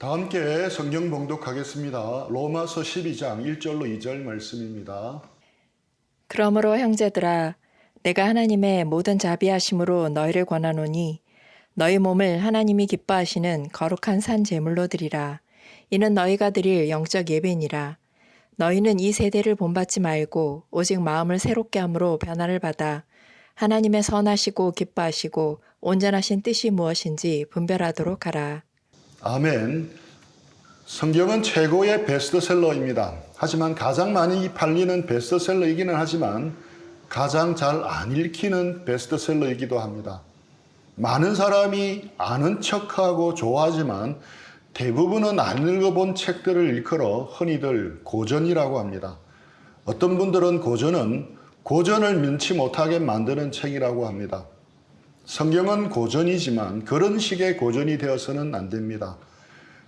다 함께 성경 봉독하겠습니다. 로마서 12장 1절로 2절 말씀입니다. 그러므로 형제들아, 내가 하나님의 모든 자비하심으로 너희를 권하노니 너희 몸을 하나님이 기뻐하시는 거룩한 산 제물로 드리라. 이는 너희가 드릴 영적 예배니라. 너희는 이 세대를 본받지 말고 오직 마음을 새롭게 함으로 변화를 받아 하나님의 선하시고 기뻐하시고 온전하신 뜻이 무엇인지 분별하도록 하라. 아멘. 성경은 최고의 베스트셀러입니다. 하지만 가장 많이 팔리는 베스트셀러이기는 하지만 가장 잘 안 읽히는 베스트셀러이기도 합니다. 많은 사람이 아는 척하고 좋아하지만 대부분은 안 읽어본 책들을 일컬어 흔히들 고전이라고 합니다. 어떤 분들은 고전을 면치 못하게 만드는 책이라고 합니다. 성경은 고전이지만 그런 식의 고전이 되어서는 안 됩니다.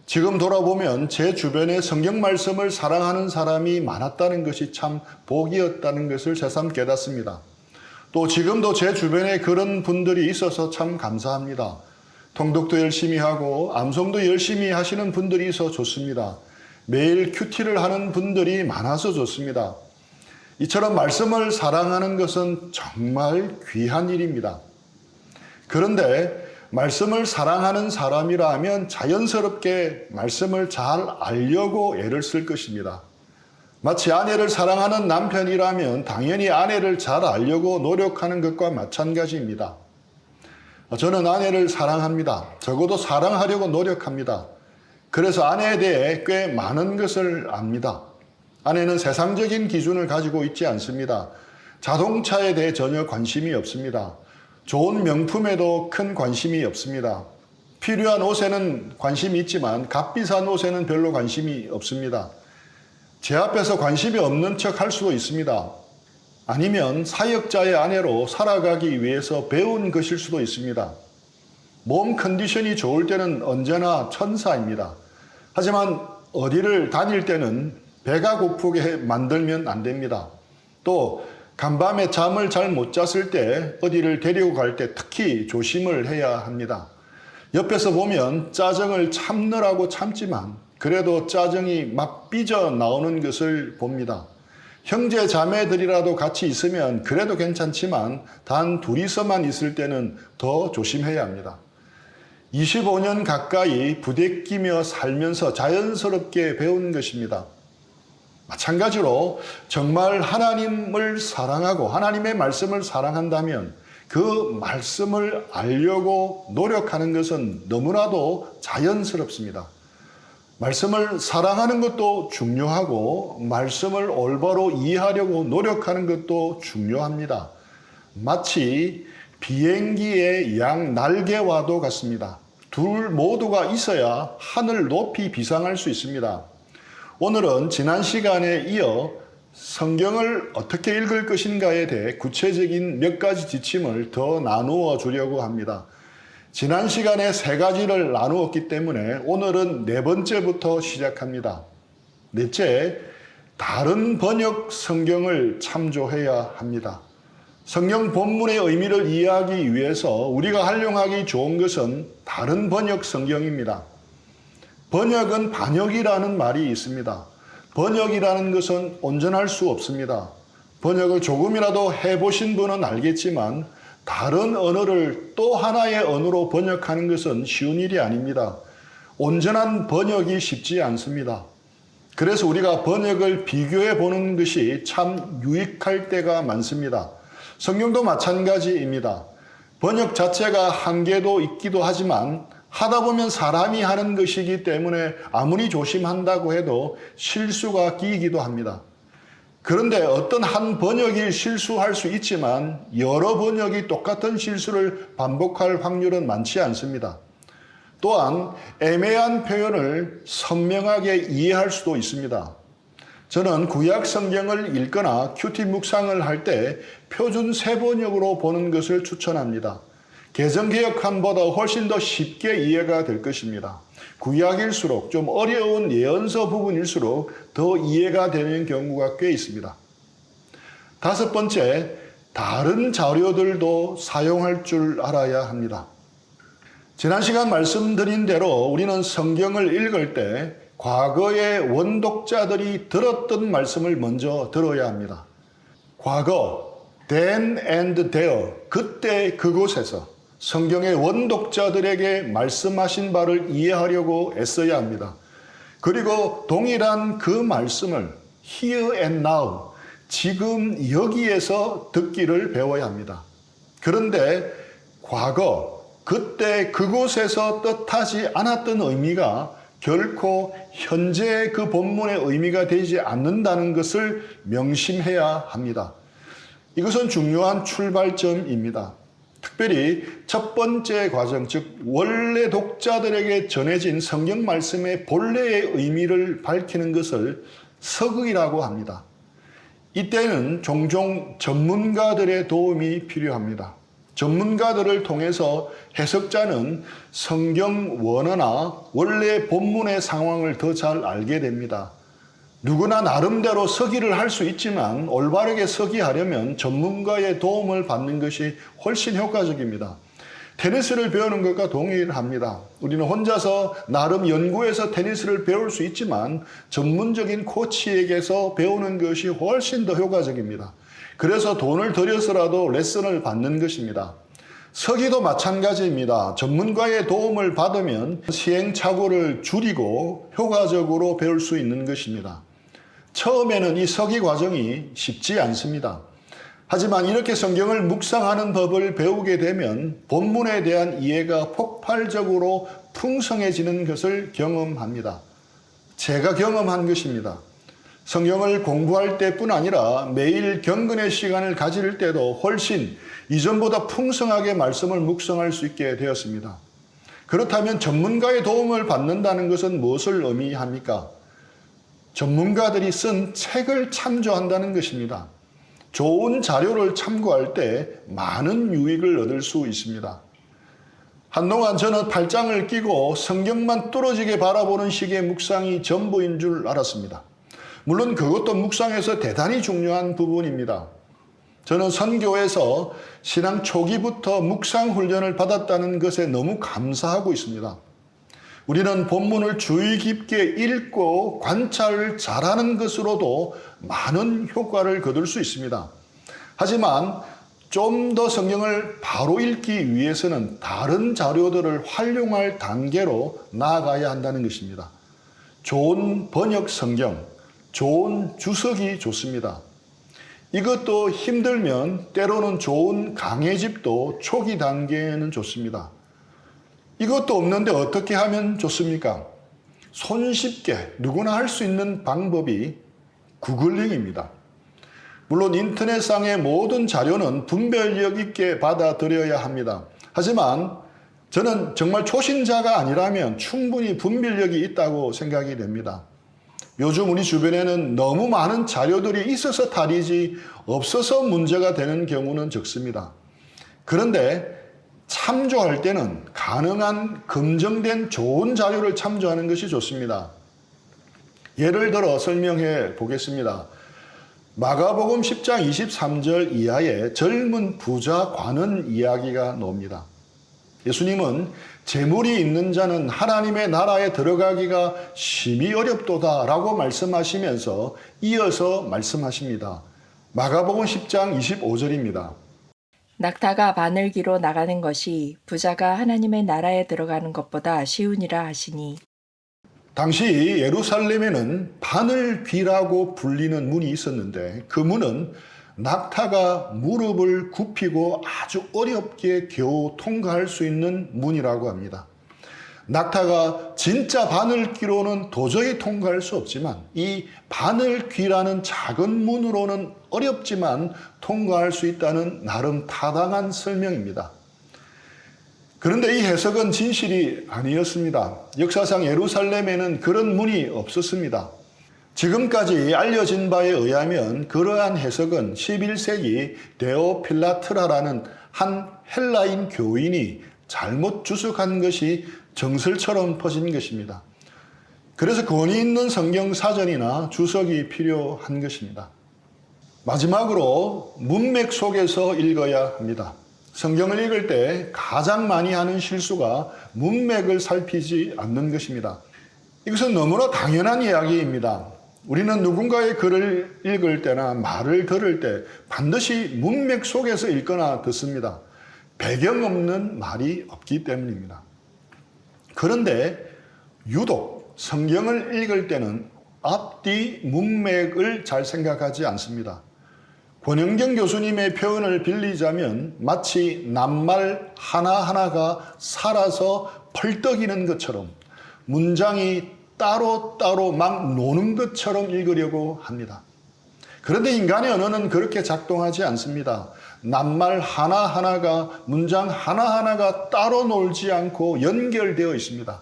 지금 돌아보면 제 주변에 성경 말씀을 사랑하는 사람이 많았다는 것이 참 복이었다는 것을 새삼 깨닫습니다. 또 지금도 제 주변에 그런 분들이 있어서 참 감사합니다. 통독도 열심히 하고 암송도 열심히 하시는 분들이 있어 좋습니다. 매일 큐티를 하는 분들이 많아서 좋습니다. 이처럼 말씀을 사랑하는 것은 정말 귀한 일입니다. 그런데 말씀을 사랑하는 사람이라면 자연스럽게 말씀을 잘 알려고 애를 쓸 것입니다. 마치 아내를 사랑하는 남편이라면 당연히 아내를 잘 알려고 노력하는 것과 마찬가지입니다. 저는 아내를 사랑합니다. 적어도 사랑하려고 노력합니다. 그래서 아내에 대해 꽤 많은 것을 압니다. 아내는 세상적인 기준을 가지고 있지 않습니다. 자동차에 대해 전혀 관심이 없습니다. 좋은 명품에도 큰 관심이 없습니다. 필요한 옷에는 관심이 있지만 값비싼 옷에는 별로 관심이 없습니다. 제 앞에서 관심이 없는 척 할 수도 있습니다. 아니면 사역자의 아내로 살아가기 위해서 배운 것일 수도 있습니다. 몸 컨디션이 좋을 때는 언제나 천사입니다. 하지만 어디를 다닐 때는 배가 고프게 만들면 안 됩니다. 또 간밤에 잠을 잘 못 잤을 때 어디를 데리고 갈 때 특히 조심을 해야 합니다. 옆에서 보면 짜증을 참느라고 참지만 그래도 짜증이 막 삐져 나오는 것을 봅니다. 형제 자매들이라도 같이 있으면 그래도 괜찮지만 단 둘이서만 있을 때는 더 조심해야 합니다. 25년 가까이 부대끼며 살면서 자연스럽게 배운 것입니다. 마찬가지로 정말 하나님을 사랑하고 하나님의 말씀을 사랑한다면 그 말씀을 알려고 노력하는 것은 너무나도 자연스럽습니다. 말씀을 사랑하는 것도 중요하고 말씀을 올바로 이해하려고 노력하는 것도 중요합니다. 마치 비행기의 양 날개와도 같습니다. 둘 모두가 있어야 하늘 높이 비상할 수 있습니다. 오늘은 지난 시간에 이어 성경을 어떻게 읽을 것인가에 대해 구체적인 몇 가지 지침을 더 나누어 주려고 합니다. 지난 시간에 3가지를 나누었기 때문에 오늘은 4번째부터 시작합니다. 넷째, 다른 번역 성경을 참조해야 합니다. 성경 본문의 의미를 이해하기 위해서 우리가 활용하기 좋은 것은 다른 번역 성경입니다. 번역은 반역이라는 말이 있습니다. 번역이라는 것은 온전할 수 없습니다. 번역을 조금이라도 해보신 분은 알겠지만 다른 언어를 또 하나의 언어로 번역하는 것은 쉬운 일이 아닙니다. 온전한 번역이 쉽지 않습니다. 그래서 우리가 번역을 비교해 보는 것이 참 유익할 때가 많습니다. 성경도 마찬가지입니다. 번역 자체가 한계도 있기도 하지만 하다 보면 사람이 하는 것이기 때문에 아무리 조심한다고 해도 실수가 끼이기도 합니다. 그런데 어떤 한 번역이 실수할 수 있지만 여러 번역이 똑같은 실수를 반복할 확률은 많지 않습니다. 또한 애매한 표현을 선명하게 이해할 수도 있습니다. 저는 구약 성경을 읽거나 큐티 묵상을 할 때 표준 세번역으로 보는 것을 추천합니다. 개정개혁판보다 훨씬 더 쉽게 이해가 될 것입니다. 구약일수록 좀 어려운 예언서 부분일수록 더 이해가 되는 경우가 꽤 있습니다. 5번째, 다른 자료들도 사용할 줄 알아야 합니다. 지난 시간 말씀드린 대로 우리는 성경을 읽을 때 과거의 원독자들이 들었던 말씀을 먼저 들어야 합니다. 과거, then and there, 그때 그곳에서 성경의 원독자들에게 말씀하신 바를 이해하려고 애써야 합니다. 그리고 동일한 그 말씀을 here and now, 지금 여기에서 듣기를 배워야 합니다. 그런데 과거, 그때 그곳에서 뜻하지 않았던 의미가 결코 현재 그 본문의 의미가 되지 않는다는 것을 명심해야 합니다. 이것은 중요한 출발점입니다. 특별히 첫 번째 과정, 즉 원래 독자들에게 전해진 성경 말씀의 본래의 의미를 밝히는 것을 서극이라고 합니다. 이때는 종종 전문가들의 도움이 필요합니다. 전문가들을 통해서 해석자는 성경 원어나 원래 본문의 상황을 더 잘 알게 됩니다. 누구나 나름대로 서기를 할 수 있지만 올바르게 서기하려면 전문가의 도움을 받는 것이 훨씬 효과적입니다. 테니스를 배우는 것과 동일합니다. 우리는 혼자서 나름 연구해서 테니스를 배울 수 있지만 전문적인 코치에게서 배우는 것이 훨씬 더 효과적입니다. 그래서 돈을 들여서라도 레슨을 받는 것입니다. 서기도 마찬가지입니다. 전문가의 도움을 받으면 시행착오를 줄이고 효과적으로 배울 수 있는 것입니다. 처음에는 이 서기 과정이 쉽지 않습니다. 하지만 이렇게 성경을 묵상하는 법을 배우게 되면 본문에 대한 이해가 폭발적으로 풍성해지는 것을 경험합니다. 제가 경험한 것입니다. 성경을 공부할 때뿐 아니라 매일 경건의 시간을 가질 때도 훨씬 이전보다 풍성하게 말씀을 묵상할 수 있게 되었습니다. 그렇다면 전문가의 도움을 받는다는 것은 무엇을 의미합니까? 전문가들이 쓴 책을 참조한다는 것입니다. 좋은 자료를 참고할 때 많은 유익을 얻을 수 있습니다. 한동안 저는 팔짱을 끼고 성경만 뚫어지게 바라보는 식의 묵상이 전부인 줄 알았습니다. 물론 그것도 묵상에서 대단히 중요한 부분입니다. 저는 선교에서 신앙 초기부터 묵상 훈련을 받았다는 것에 너무 감사하고 있습니다. 우리는 본문을 주의 깊게 읽고 관찰을 잘하는 것으로도 많은 효과를 거둘 수 있습니다. 하지만 좀 더 성경을 바로 읽기 위해서는 다른 자료들을 활용할 단계로 나아가야 한다는 것입니다. 좋은 번역 성경, 좋은 주석이 좋습니다. 이것도 힘들면 때로는 좋은 강해집도 초기 단계에는 좋습니다. 이것도 없는데 어떻게 하면 좋습니까? 손쉽게 누구나 할 수 있는 방법이 구글링입니다. 물론 인터넷상의 모든 자료는 분별력 있게 받아들여야 합니다. 하지만 저는 정말 초신자가 아니라면 충분히 분별력이 있다고 생각이 됩니다. 요즘 우리 주변에는 너무 많은 자료들이 있어서 탈이지 없어서 문제가 되는 경우는 적습니다. 그런데 참조할 때는 가능한 검증된 좋은 자료를 참조하는 것이 좋습니다. 예를 들어 설명해 보겠습니다. 마가복음 10장 23절 이하에 젊은 부자 관원 이야기가 나옵니다. 예수님은 재물이 있는 자는 하나님의 나라에 들어가기가 심히 어렵도다라고 말씀하시면서 이어서 말씀하십니다. 마가복음 10장 25절입니다. 낙타가 바늘귀로 나가는 것이 부자가 하나님의 나라에 들어가는 것보다 쉬우니라 하시니. 당시 예루살렘에는 바늘귀라고 불리는 문이 있었는데 그 문은 낙타가 무릎을 굽히고 아주 어렵게 겨우 통과할 수 있는 문이라고 합니다. 낙타가 진짜 바늘귀로는 도저히 통과할 수 없지만 이 바늘귀라는 작은 문으로는 어렵지만 통과할 수 있다는 나름 타당한 설명입니다. 그런데 이 해석은 진실이 아니었습니다. 역사상 예루살렘에는 그런 문이 없었습니다. 지금까지 알려진 바에 의하면 그러한 해석은 11세기 데오필라트라라는 한 헬라인 교인이 잘못 주석한 것이 정설처럼 퍼진 것입니다. 그래서 권위 있는 성경 사전이나 주석이 필요한 것입니다. 마지막으로 문맥 속에서 읽어야 합니다. 성경을 읽을 때 가장 많이 하는 실수가 문맥을 살피지 않는 것입니다. 이것은 너무나 당연한 이야기입니다. 우리는 누군가의 글을 읽을 때나 말을 들을 때 반드시 문맥 속에서 읽거나 듣습니다. 배경 없는 말이 없기 때문입니다. 그런데 유독 성경을 읽을 때는 앞뒤 문맥을 잘 생각하지 않습니다. 권영경 교수님의 표현을 빌리자면 마치 낱말 하나하나가 살아서 펄떡이는 것처럼 문장이 따로따로 막 노는 것처럼 읽으려고 합니다. 그런데 인간의 언어는 그렇게 작동하지 않습니다. 낱말 하나하나가, 문장 하나하나가 따로 놀지 않고 연결되어 있습니다.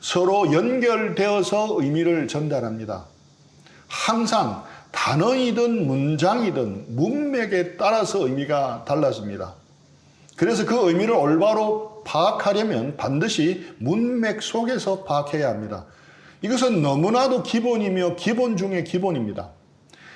서로 연결되어서 의미를 전달합니다. 항상 단어이든 문장이든 문맥에 따라서 의미가 달라집니다. 그래서 그 의미를 올바로 파악하려면 반드시 문맥 속에서 파악해야 합니다. 이것은 너무나도 기본이며 기본 중에 기본입니다.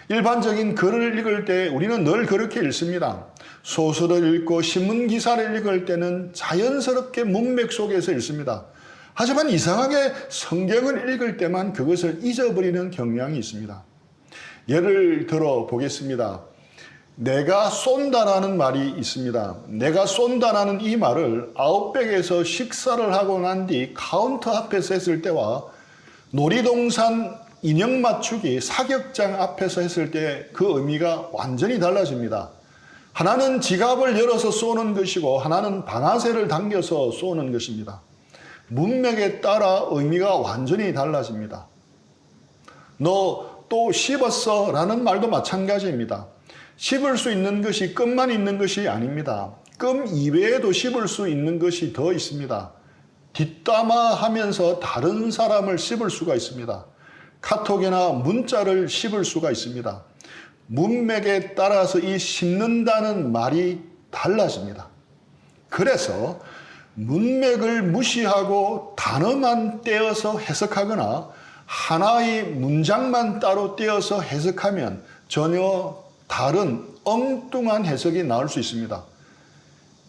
일반적인 글을 읽을 때 우리는 늘 그렇게 읽습니다. 소설을 읽고 신문 기사를 읽을 때는 자연스럽게 문맥 속에서 읽습니다. 하지만 이상하게 성경을 읽을 때만 그것을 잊어버리는 경향이 있습니다. 예를 들어 보겠습니다. 내가 쏜다라는 말이 있습니다. 내가 쏜다라는 이 말을 아웃백에서 식사를 하고 난 뒤 카운터 앞에서 했을 때와 놀이동산 인형 맞추기 사격장 앞에서 했을 때 그 의미가 완전히 달라집니다. 하나는 지갑을 열어서 쏘는 것이고 하나는 방아쇠를 당겨서 쏘는 것입니다. 문맥에 따라 의미가 완전히 달라집니다. 너 또 씹었어 라는 말도 마찬가지입니다. 씹을 수 있는 것이 끔만 있는 것이 아닙니다. 끔 이외에도 씹을 수 있는 것이 더 있습니다. 뒷담화하면서 다른 사람을 씹을 수가 있습니다. 카톡이나 문자를 씹을 수가 있습니다. 문맥에 따라서 이 씹는다는 말이 달라집니다. 그래서 문맥을 무시하고 단어만 떼어서 해석하거나 하나의 문장만 따로 떼어서 해석하면 전혀 다른 엉뚱한 해석이 나올 수 있습니다.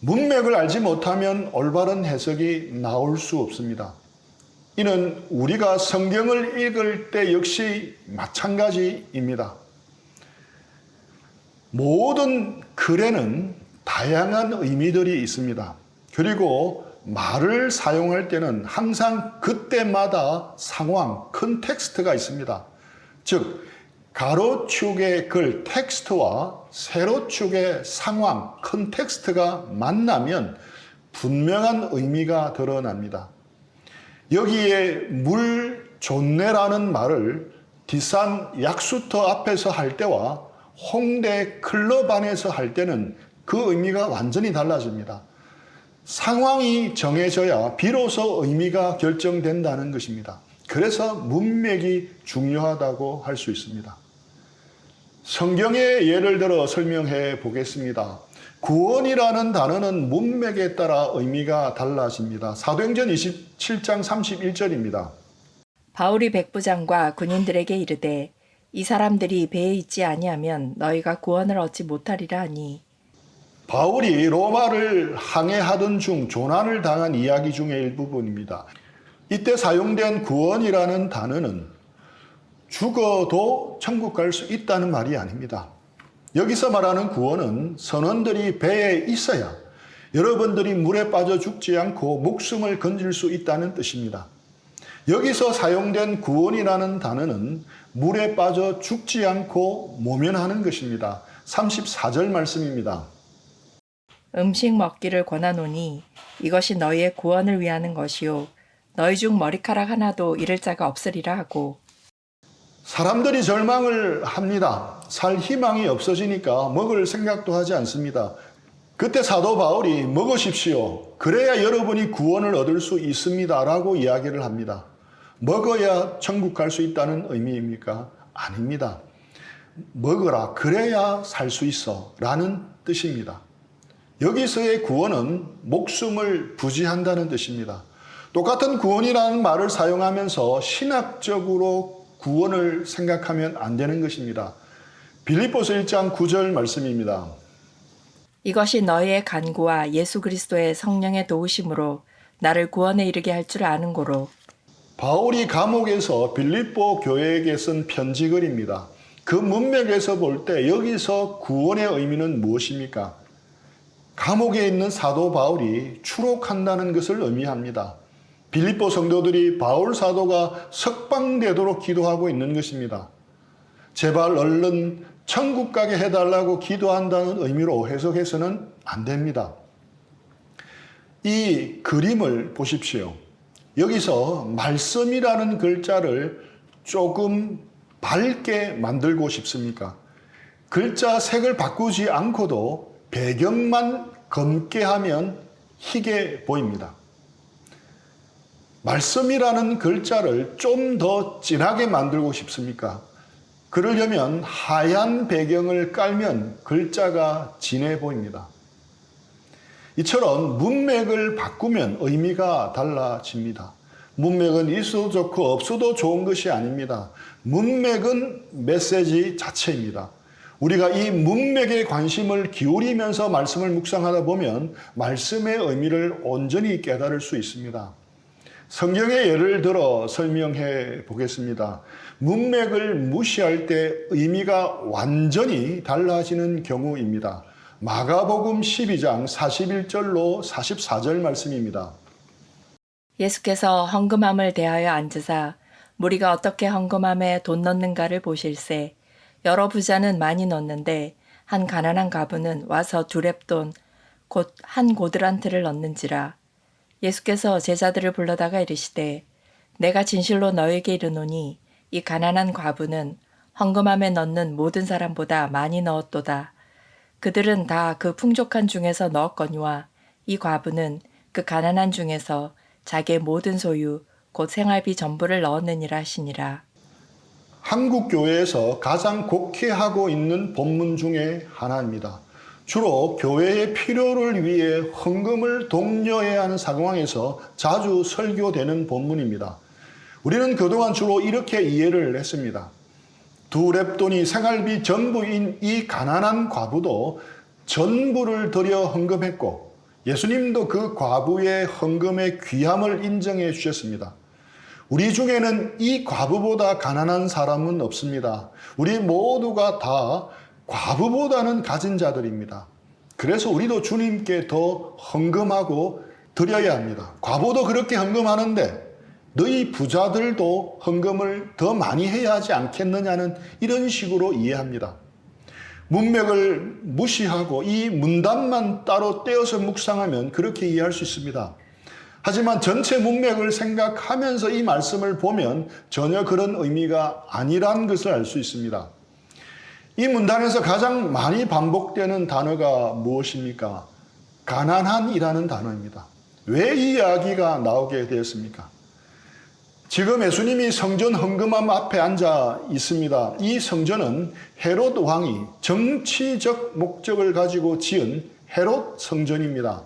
문맥을 알지 못하면 올바른 해석이 나올 수 없습니다. 이는 우리가 성경을 읽을 때 역시 마찬가지입니다. 모든 글에는 다양한 의미들이 있습니다. 그리고 말을 사용할 때는 항상 그때마다 상황, 컨텍스트가 있습니다. 즉, 가로축의 글, 텍스트와 세로축의 상황, 컨텍스트가 만나면 분명한 의미가 드러납니다. 여기에 물 좋네라는 말을 뒷산 약수터 앞에서 할 때와 홍대 클럽 안에서 할 때는 그 의미가 완전히 달라집니다. 상황이 정해져야 비로소 의미가 결정된다는 것입니다. 그래서 문맥이 중요하다고 할 수 있습니다. 성경의 예를 들어 설명해 보겠습니다. 구원이라는 단어는 문맥에 따라 의미가 달라집니다. 사도행전 27장 31절입니다. 바울이 백부장과 군인들에게 이르되 이 사람들이 배에 있지 아니하면 너희가 구원을 얻지 못하리라 하니. 바울이 로마를 항해하던 중 조난을 당한 이야기 중의 일부분입니다. 이때 사용된 구원이라는 단어는 죽어도 천국 갈 수 있다는 말이 아닙니다. 여기서 말하는 구원은 선원들이 배에 있어야 여러분들이 물에 빠져 죽지 않고 목숨을 건질 수 있다는 뜻입니다. 여기서 사용된 구원이라는 단어는 물에 빠져 죽지 않고 모면하는 것입니다. 34절 말씀입니다. 음식 먹기를 권하노니 이것이 너희의 구원을 위하는 것이요 너희 중 머리카락 하나도 잃을 자가 없으리라 하고. 사람들이 절망을 합니다. 살 희망이 없어지니까 먹을 생각도 하지 않습니다. 그때 사도 바울이 먹으십시오. 그래야 여러분이 구원을 얻을 수 있습니다. 라고 이야기를 합니다. 먹어야 천국 갈 수 있다는 의미입니까? 아닙니다. 먹으라. 그래야 살 수 있어. 라는 뜻입니다. 여기서의 구원은 목숨을 부지한다는 뜻입니다. 똑같은 구원이라는 말을 사용하면서 신학적으로 구원을 생각하면 안 되는 것입니다. 빌립보서 1장 9절 말씀입니다. 이것이 너희의 간구와 예수 그리스도의 성령의 도우심으로 나를 구원에 이르게 할 줄 아는 고로. 바울이 감옥에서 빌립보 교회에게 쓴 편지글입니다. 그 문맥에서 볼 때 여기서 구원의 의미는 무엇입니까? 감옥에 있는 사도 바울이 추록한다는 것을 의미합니다. 빌립보 성도들이 바울 사도가 석방되도록 기도하고 있는 것입니다. 제발 얼른 천국 가게 해달라고 기도한다는 의미로 해석해서는 안 됩니다. 이 그림을 보십시오. 여기서 말씀이라는 글자를 조금 밝게 만들고 싶습니까? 글자 색을 바꾸지 않고도 배경만 검게 하면 희게 보입니다. 말씀이라는 글자를 좀 더 진하게 만들고 싶습니까? 그러려면 하얀 배경을 깔면 글자가 진해 보입니다. 이처럼 문맥을 바꾸면 의미가 달라집니다. 문맥은 있어도 좋고 없어도 좋은 것이 아닙니다. 문맥은 메시지 자체입니다. 우리가 이 문맥에 관심을 기울이면서 말씀을 묵상하다 보면 말씀의 의미를 온전히 깨달을 수 있습니다. 성경의 예를 들어 설명해 보겠습니다. 문맥을 무시할 때 의미가 완전히 달라지는 경우입니다. 마가복음 12장 41절로 44절 말씀입니다. 예수께서 헌금함을 대하여 앉으사 무리가 어떻게 헌금함에 돈 넣는가를 보실세. 여러 부자는 많이 넣는데 한 가난한 과부는 와서 2렙돈 곧 한 고드란트를 넣는지라. 예수께서 제자들을 불러다가 이르시되 내가 진실로 너에게 이르노니 이 가난한 과부는 헌금함에 넣는 모든 사람보다 많이 넣었도다. 그들은 다 그 풍족한 중에서 넣었거니와 이 과부는 그 가난한 중에서 자기의 모든 소유 곧 생활비 전부를 넣었느니라 하시니라. 한국 교회에서 가장 곡해하고 있는 본문 중에 하나입니다. 주로 교회의 필요를 위해 헌금을 독려해야 하는 상황에서 자주 설교되는 본문입니다. 우리는 그동안 주로 이렇게 이해를 했습니다. 2렙돈이 생활비 전부인 이 가난한 과부도 전부를 들여 헌금했고 예수님도 그 과부의 헌금의 귀함을 인정해 주셨습니다. 우리 중에는 이 과부보다 가난한 사람은 없습니다. 우리 모두가 다 과부보다는 가진 자들입니다. 그래서 우리도 주님께 더 헌금하고 드려야 합니다. 과부도 그렇게 헌금하는데 너희 부자들도 헌금을 더 많이 해야 하지 않겠느냐는 이런 식으로 이해합니다. 문맥을 무시하고 이 문단만 따로 떼어서 묵상하면 그렇게 이해할 수 있습니다. 하지만 전체 문맥을 생각하면서 이 말씀을 보면 전혀 그런 의미가 아니란 것을 알 수 있습니다. 이 문단에서 가장 많이 반복되는 단어가 무엇입니까? 가난한이라는 단어입니다. 왜 이 이야기가 나오게 되었습니까? 지금 예수님이 성전 헌금함 앞에 앉아 있습니다. 이 성전은 헤롯 왕이 정치적 목적을 가지고 지은 헤롯 성전입니다.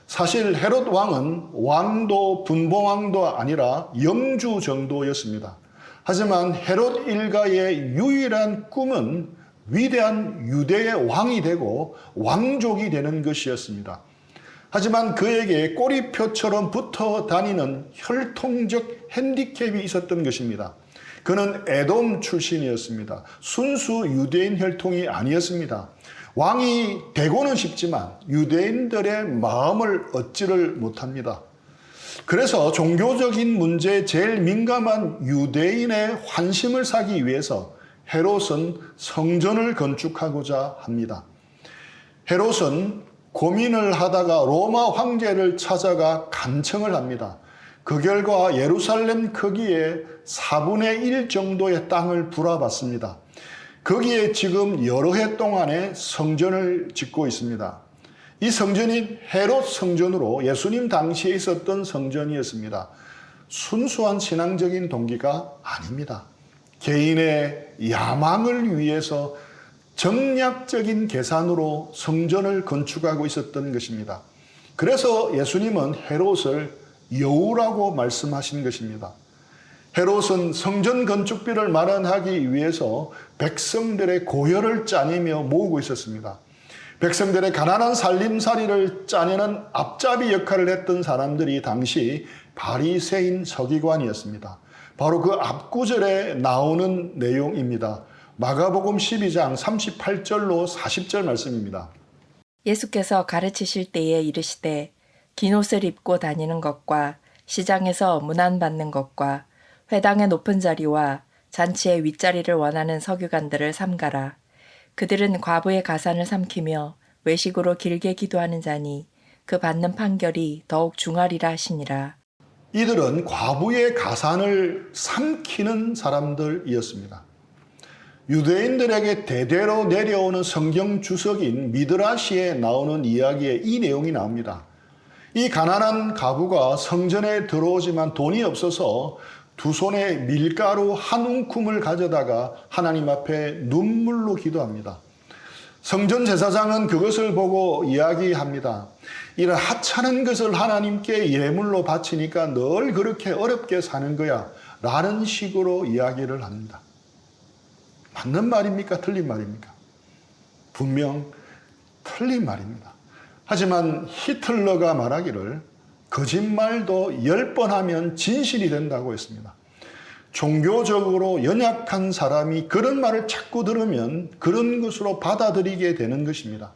사실 헤롯 왕은 왕도 분봉왕도 아니라 영주 정도였습니다. 하지만 헤롯 일가의 유일한 꿈은 위대한 유대의 왕이 되고 왕족이 되는 것이었습니다. 하지만 그에게 꼬리표처럼 붙어 다니는 혈통적 핸디캡이 있었던 것입니다. 그는 에돔 출신이었습니다. 순수 유대인 혈통이 아니었습니다. 왕이 되고는 싶지만 유대인들의 마음을 얻지를 못합니다. 그래서 종교적인 문제에 제일 민감한 유대인의 환심을 사기 위해서 헤롯은 성전을 건축하고자 합니다. 헤롯은 고민을 하다가 로마 황제를 찾아가 간청을 합니다. 그 결과 예루살렘 크기의 4분의 1 정도의 땅을 불어봤습니다. 거기에 지금 여러 해 동안에 성전을 짓고 있습니다. 이 성전이 헤롯 성전으로 예수님 당시에 있었던 성전이었습니다. 순수한 신앙적인 동기가 아닙니다. 개인의 야망을 위해서 정략적인 계산으로 성전을 건축하고 있었던 것입니다. 그래서 예수님은 헤롯을 여우라고 말씀하신 것입니다. 헤롯은 성전 건축비를 마련하기 위해서 백성들의 고혈을 짜내며 모으고 있었습니다. 백성들의 가난한 살림살이를 짜내는 앞잡이 역할을 했던 사람들이 당시 바리새인 서기관이었습니다. 바로 그 앞구절에 나오는 내용입니다. 마가복음 12장 38절로 40절 말씀입니다. 예수께서 가르치실 때에 이르시되 긴 옷을 입고 다니는 것과 시장에서 문안받는 것과 회당의 높은 자리와 잔치의 윗자리를 원하는 서기관들을 삼가라. 그들은 과부의 가산을 삼키며 외식으로 길게 기도하는 자니 그 받는 판결이 더욱 중하리라 하시니라. 이들은 과부의 가산을 삼키는 사람들이었습니다. 유대인들에게 대대로 내려오는 성경 주석인 미드라시에 나오는 이야기에 이 내용이 나옵니다. 이 가난한 과부가 성전에 들어오지만 돈이 없어서 두 손에 밀가루 한 움큼을 가져다가 하나님 앞에 눈물로 기도합니다. 성전 제사장은 그것을 보고 이야기합니다. 이런 하찮은 것을 하나님께 예물로 바치니까 늘 그렇게 어렵게 사는 거야 라는 식으로 이야기를 합니다. 맞는 말입니까? 틀린 말입니까? 분명 틀린 말입니다. 하지만 히틀러가 말하기를 거짓말도 10번 하면 진실이 된다고 했습니다. 종교적으로 연약한 사람이 그런 말을 자꾸 들으면 그런 것으로 받아들이게 되는 것입니다.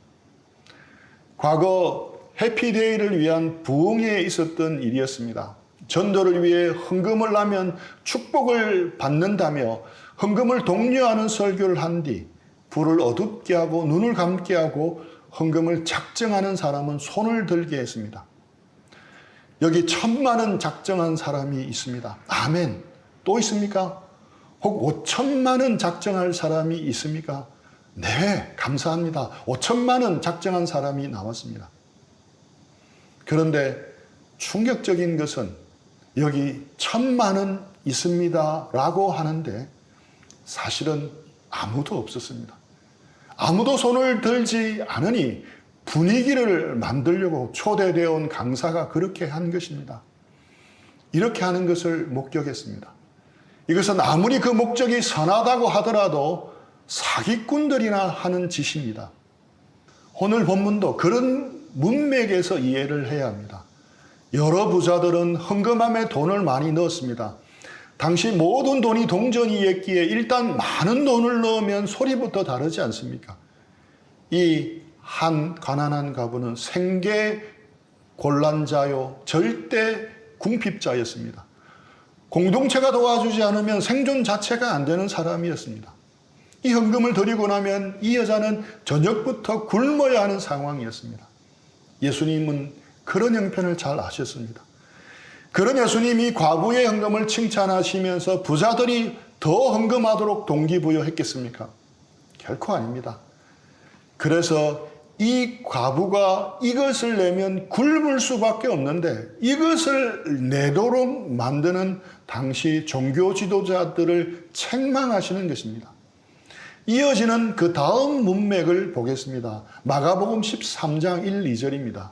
과거 해피데이를 위한 부흥회에 있었던 일이었습니다. 전도를 위해 헌금을 하면 축복을 받는다며 헌금을 독려하는 설교를 한 뒤 불을 어둡게 하고 눈을 감게 하고 헌금을 작정하는 사람은 손을 들게 했습니다. 여기 1,000만 원 작정한 사람이 있습니다. 아멘. 또 있습니까? 혹 5천만 원 작정할 사람이 있습니까? 네, 감사합니다. 5천만 원 작정한 사람이 나왔습니다. 그런데 충격적인 것은 여기 1,000만 원 있습니다 라고 하는데 사실은 아무도 없었습니다. 아무도 손을 들지 않으니 분위기를 만들려고 초대되어 온 강사가 그렇게 한 것입니다. 이렇게 하는 것을 목격했습니다. 이것은 아무리 그 목적이 선하다고 하더라도 사기꾼들이나 하는 짓입니다. 오늘 본문도 그런 문맥에서 이해를 해야 합니다. 여러 부자들은 헌금함에 돈을 많이 넣었습니다. 당시 모든 돈이 동전이었기에 일단 많은 돈을 넣으면 소리부터 다르지 않습니까? 이 한 가난한 과부는 생계 곤란자요 절대 궁핍자였습니다. 공동체가 도와주지 않으면 생존 자체가 안 되는 사람이었습니다. 이 헌금을 드리고 나면 이 여자는 저녁부터 굶어야 하는 상황이었습니다. 예수님은 그런 형편을 잘 아셨습니다. 그런 예수님이 과부의 헌금을 칭찬하시면서 부자들이 더 헌금하도록 동기부여했겠습니까? 결코 아닙니다. 그래서 이 과부가 이것을 내면 굶을 수밖에 없는데 이것을 내도록 만드는 당시 종교 지도자들을 책망하시는 것입니다. 이어지는 그 다음 문맥을 보겠습니다. 마가복음 13장 1, 2절입니다.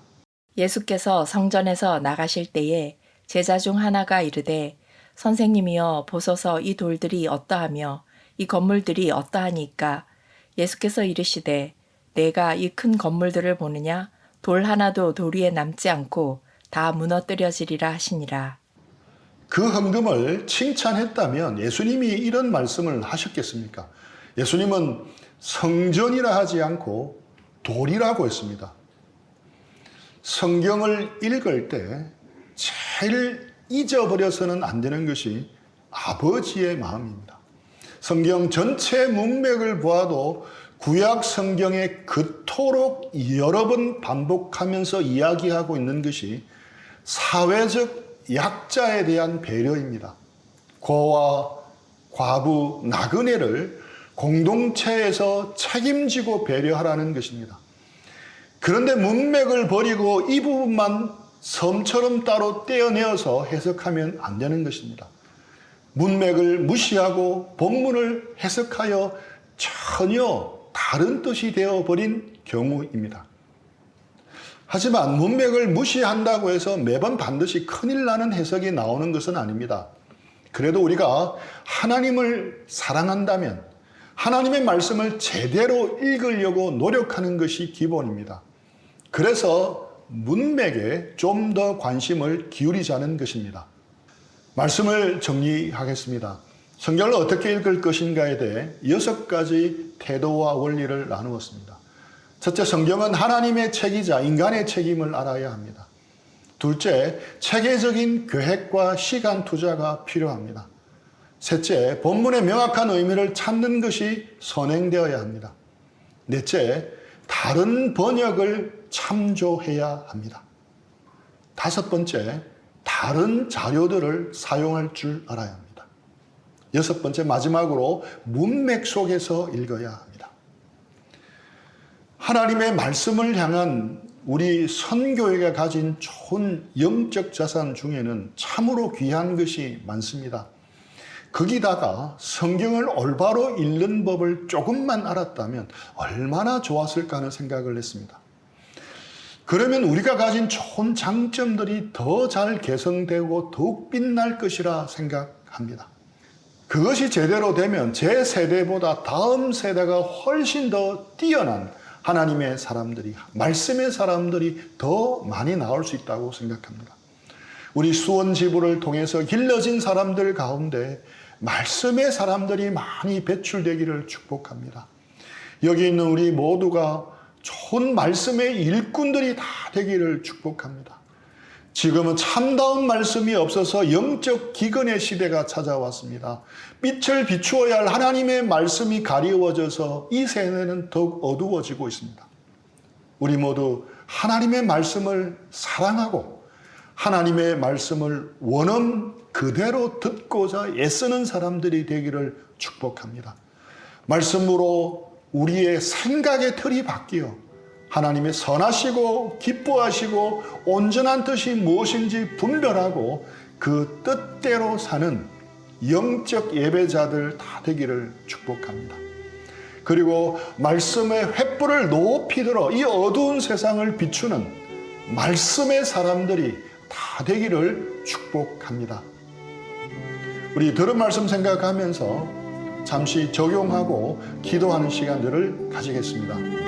예수께서 성전에서 나가실 때에 제자 중 하나가 이르되 선생님이여 보소서 이 돌들이 어떠하며 이 건물들이 어떠하니까 예수께서 이르시되 내가 이 큰 건물들을 보느냐 돌 하나도 돌 위에 남지 않고 다 무너뜨려지리라 하시니라. 그 헌금을 칭찬했다면 예수님이 이런 말씀을 하셨겠습니까? 예수님은 성전이라 하지 않고 돌이라고 했습니다. 성경을 읽을 때 제일 잊어버려서는 안 되는 것이 아버지의 마음입니다. 성경 전체 문맥을 보아도 구약 성경에 그토록 여러 번 반복하면서 이야기하고 있는 것이 사회적 약자에 대한 배려입니다. 고아, 과부, 나그네를 공동체에서 책임지고 배려하라는 것입니다. 그런데 문맥을 버리고 이 부분만 섬처럼 따로 떼어내어서 해석하면 안 되는 것입니다. 문맥을 무시하고 본문을 해석하여 전혀 다른 뜻이 되어버린 경우입니다. 하지만 문맥을 무시한다고 해서 매번 반드시 큰일 나는 해석이 나오는 것은 아닙니다. 그래도 우리가 하나님을 사랑한다면, 하나님의 말씀을 제대로 읽으려고 노력하는 것이 기본입니다. 그래서 문맥에 좀 더 관심을 기울이자는 것입니다. 말씀을 정리하겠습니다. 성경을 어떻게 읽을 것인가에 대해 6가지 태도와 원리를 나누었습니다. 첫째, 성경은 하나님의 책이자 인간의 책임을 알아야 합니다. 둘째, 체계적인 계획과 시간 투자가 필요합니다. 셋째, 본문의 명확한 의미를 찾는 것이 선행되어야 합니다. 넷째, 다른 번역을 참조해야 합니다. 다섯 번째, 다른 자료들을 사용할 줄 알아야 합니다. 여섯 번째, 마지막으로 문맥 속에서 읽어야 합니다. 하나님의 말씀을 향한 우리 선교회가 가진 좋은 영적 자산 중에는 참으로 귀한 것이 많습니다. 거기다가 성경을 올바로 읽는 법을 조금만 알았다면 얼마나 좋았을까 하는 생각을 했습니다. 그러면 우리가 가진 좋은 장점들이 더 잘 개선되고 더욱 빛날 것이라 생각합니다. 그것이 제대로 되면 제 세대보다 다음 세대가 훨씬 더 뛰어난 하나님의 사람들이, 말씀의 사람들이 더 많이 나올 수 있다고 생각합니다. 우리 수원 지부를 통해서 길러진 사람들 가운데 말씀의 사람들이 많이 배출되기를 축복합니다. 여기 있는 우리 모두가 좋은 말씀의 일꾼들이 다 되기를 축복합니다. 지금은 참다운 말씀이 없어서 영적 기근의 시대가 찾아왔습니다. 빛을 비추어야 할 하나님의 말씀이 가리워져서 이 세대는 더욱 어두워지고 있습니다. 우리 모두 하나님의 말씀을 사랑하고 하나님의 말씀을 원음 그대로 듣고자 애쓰는 사람들이 되기를 축복합니다. 말씀으로 우리의 생각의 틀이 바뀌어 하나님의 선하시고 기뻐하시고 온전한 뜻이 무엇인지 분별하고 그 뜻대로 사는 영적 예배자들 다 되기를 축복합니다. 그리고 말씀의 횃불을 높이 들어 이 어두운 세상을 비추는 말씀의 사람들이 다 되기를 축복합니다. 우리 들은 말씀 생각하면서 잠시 적용하고 기도하는 시간들을 가지겠습니다.